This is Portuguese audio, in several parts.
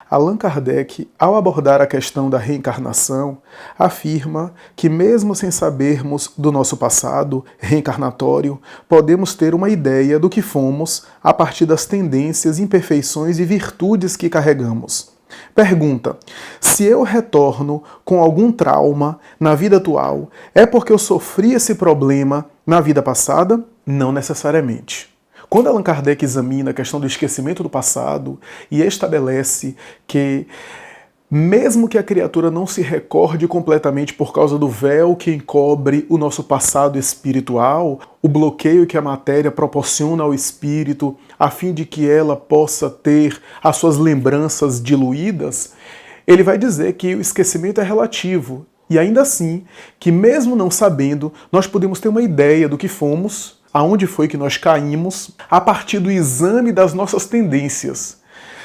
Allan Kardec, ao abordar a questão da reencarnação, afirma que, mesmo sem sabermos do nosso passado reencarnatório, podemos ter uma ideia do que fomos a partir das tendências, imperfeições e virtudes que carregamos. Pergunta: se eu retorno com algum trauma na vida atual, é porque eu sofri esse problema na vida passada? Não necessariamente. Quando Allan Kardec examina a questão do esquecimento do passado e estabelece que, mesmo que a criatura não se recorde completamente por causa do véu que encobre o nosso passado espiritual, o bloqueio que a matéria proporciona ao espírito a fim de que ela possa ter as suas lembranças diluídas, ele vai dizer que o esquecimento é relativo. E ainda assim, que mesmo não sabendo, nós podemos ter uma ideia do que fomos, aonde foi que nós caímos, a partir do exame das nossas tendências.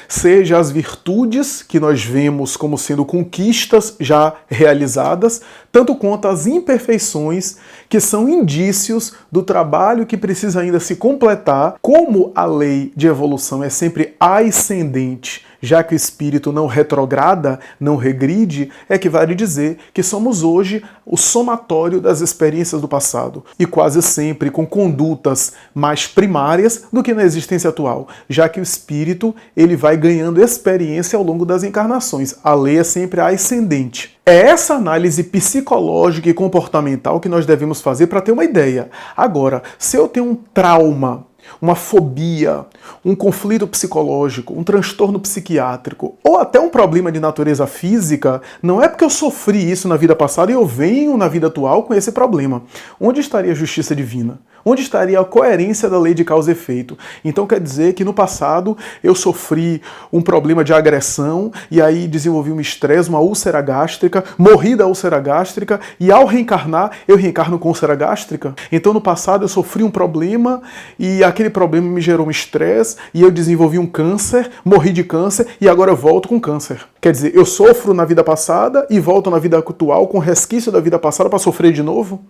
Seja as virtudes que nós vemos como sendo conquistas já realizadas, tanto quanto as imperfeições que são indícios do trabalho que precisa ainda se completar. Como a lei de evolução é sempre ascendente, já que o espírito não retrograda, não regride, é que vale dizer que somos hoje o somatório das experiências do passado, e quase sempre com condutas mais primárias do que na existência atual, já que o espírito ele vai ganhando experiência ao longo das encarnações. A lei é sempre ascendente. É essa análise psicológica e comportamental que nós devemos fazer para ter uma ideia. Agora, se eu tenho um trauma, uma fobia, um conflito psicológico, um transtorno psiquiátrico ou até um problema de natureza física, não é porque eu sofri isso na vida passada e eu venho na vida atual com esse problema. Onde estaria a justiça divina? Onde estaria a coerência da lei de causa e efeito? Então quer dizer que no passado eu sofri um problema de agressão e aí desenvolvi um estresse, uma úlcera gástrica, morri da úlcera gástrica e ao reencarnar eu reencarno com úlcera gástrica? Então no passado eu sofri um problema e aquele problema me gerou um estresse e eu desenvolvi um câncer, morri de câncer e agora eu volto com câncer. Quer dizer, eu sofro na vida passada e volto na vida atual com resquício da vida passada para sofrer de novo?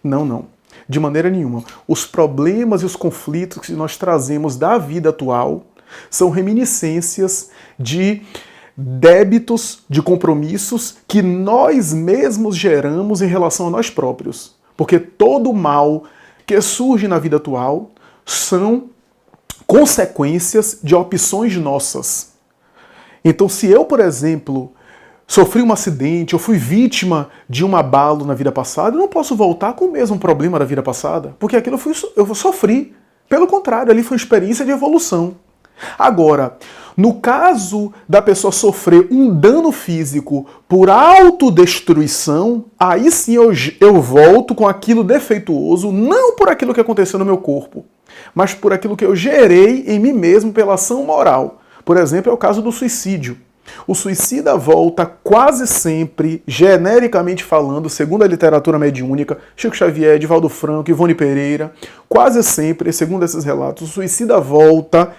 Não, não. De maneira nenhuma. Os problemas e os conflitos que nós trazemos da vida atual são reminiscências de débitos, de compromissos que nós mesmos geramos em relação a nós próprios. Porque todo mal que surge na vida atual são consequências de opções nossas. Então, se eu, por exemplo, sofri um acidente, eu fui vítima de um abalo na vida passada, eu não posso voltar com o mesmo problema da vida passada, porque aquilo eu sofri. Pelo contrário, ali foi uma experiência de evolução. Agora, no caso da pessoa sofrer um dano físico por autodestruição, aí sim eu volto com aquilo defeituoso, não por aquilo que aconteceu no meu corpo, mas por aquilo que eu gerei em mim mesmo pela ação moral. Por exemplo, é o caso do suicídio. O suicida volta quase sempre, genericamente falando, segundo a literatura mediúnica, Chico Xavier, Divaldo Franco, Ivone Pereira, quase sempre, segundo esses relatos, o suicida volta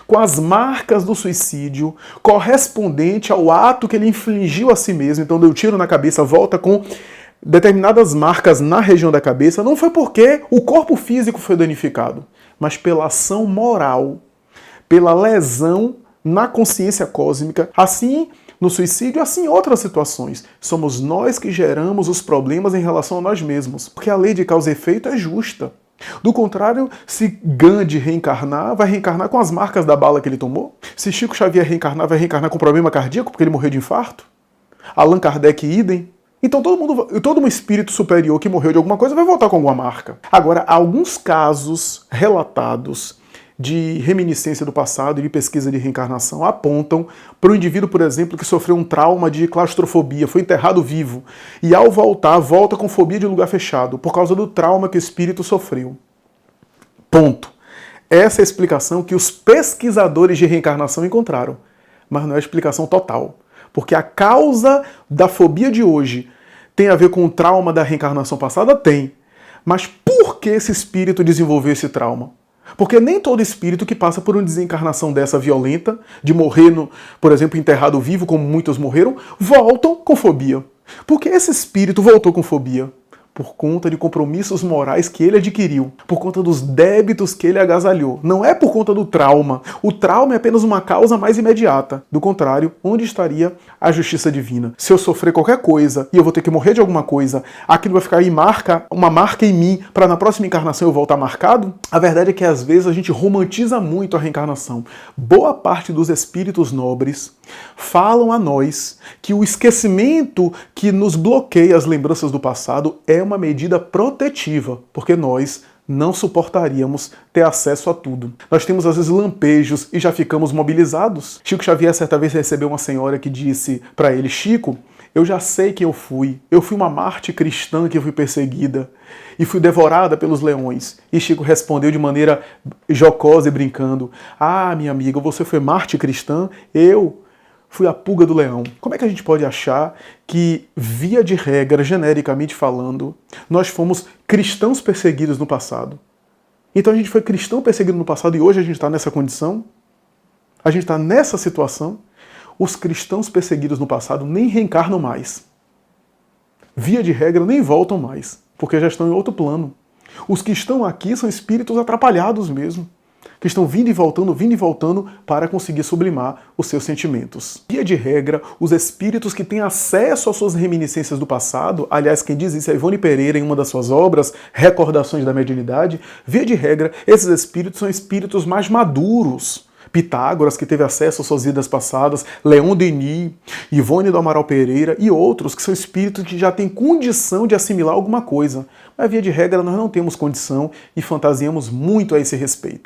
com as marcas do suicídio correspondente ao ato que ele infligiu a si mesmo. Então deu tiro na cabeça, volta com determinadas marcas na região da cabeça. Não foi porque o corpo físico foi danificado, mas pela ação moral, pela lesão na consciência cósmica, assim no suicídio, assim em outras situações. Somos nós que geramos os problemas em relação a nós mesmos, porque a lei de causa e efeito é justa. Do contrário, se Gandhi reencarnar, vai reencarnar com as marcas da bala que ele tomou? Se Chico Xavier reencarnar, vai reencarnar com problema cardíaco porque ele morreu de infarto? Allan Kardec, idem. Então todo um espírito superior que morreu de alguma coisa vai voltar com alguma marca. Agora, há alguns casos relatados de reminiscência do passado e de pesquisa de reencarnação apontam para o indivíduo, por exemplo, que sofreu um trauma de claustrofobia, foi enterrado vivo, e ao voltar, volta com fobia de lugar fechado, por causa do trauma que o espírito sofreu. Ponto. Essa é a explicação que os pesquisadores de reencarnação encontraram, mas não é a explicação total, porque a causa da fobia de hoje tem a ver com o trauma da reencarnação passada? Tem. Mas por que esse espírito desenvolveu esse trauma? Porque nem todo espírito que passa por uma desencarnação dessa violenta, de morrer, por exemplo, enterrado vivo, como muitos morreram, voltam com fobia. Por que esse espírito voltou com fobia? por conta de compromissos morais que ele adquiriu, por conta dos débitos que ele agasalhou. Não é por conta do trauma. O trauma é apenas uma causa mais imediata. Do contrário, onde estaria a justiça divina? Se eu sofrer qualquer coisa e eu vou ter que morrer de alguma coisa, aquilo vai ficar uma marca em mim para na próxima encarnação eu voltar marcado? A verdade é que às vezes a gente romantiza muito a reencarnação. Boa parte dos espíritos nobres falam a nós que o esquecimento que nos bloqueia as lembranças do passado é uma medida protetiva, porque nós não suportaríamos ter acesso a tudo. Nós temos às vezes lampejos e já ficamos mobilizados. Chico Xavier certa vez recebeu uma senhora que disse para ele: Chico, eu já sei quem eu fui. Eu fui uma Marte cristã que fui perseguida e fui devorada pelos leões. E Chico respondeu de maneira jocosa e brincando: ah, minha amiga, você foi Marte cristã? Eu fui a pulga do leão. Como é que a gente pode achar que, via de regra, genericamente falando, nós fomos cristãos perseguidos no passado? Então a gente foi cristão perseguido no passado e hoje a gente está nessa condição? A gente está nessa situação? Os cristãos perseguidos no passado nem reencarnam mais. Via de regra, nem voltam mais, porque já estão em outro plano. Os que estão aqui são espíritos atrapalhados mesmo, que estão vindo e voltando para conseguir sublimar os seus sentimentos. Via de regra, os espíritos que têm acesso às suas reminiscências do passado, aliás, quem diz isso é Ivone Pereira em uma das suas obras, Recordações da Mediunidade, via de regra, esses espíritos são espíritos mais maduros. Pitágoras, que teve acesso às suas vidas passadas, Leon Denis, Ivone do Amaral Pereira e outros que são espíritos que já têm condição de assimilar alguma coisa. Mas, via de regra, nós não temos condição e fantasiamos muito a esse respeito.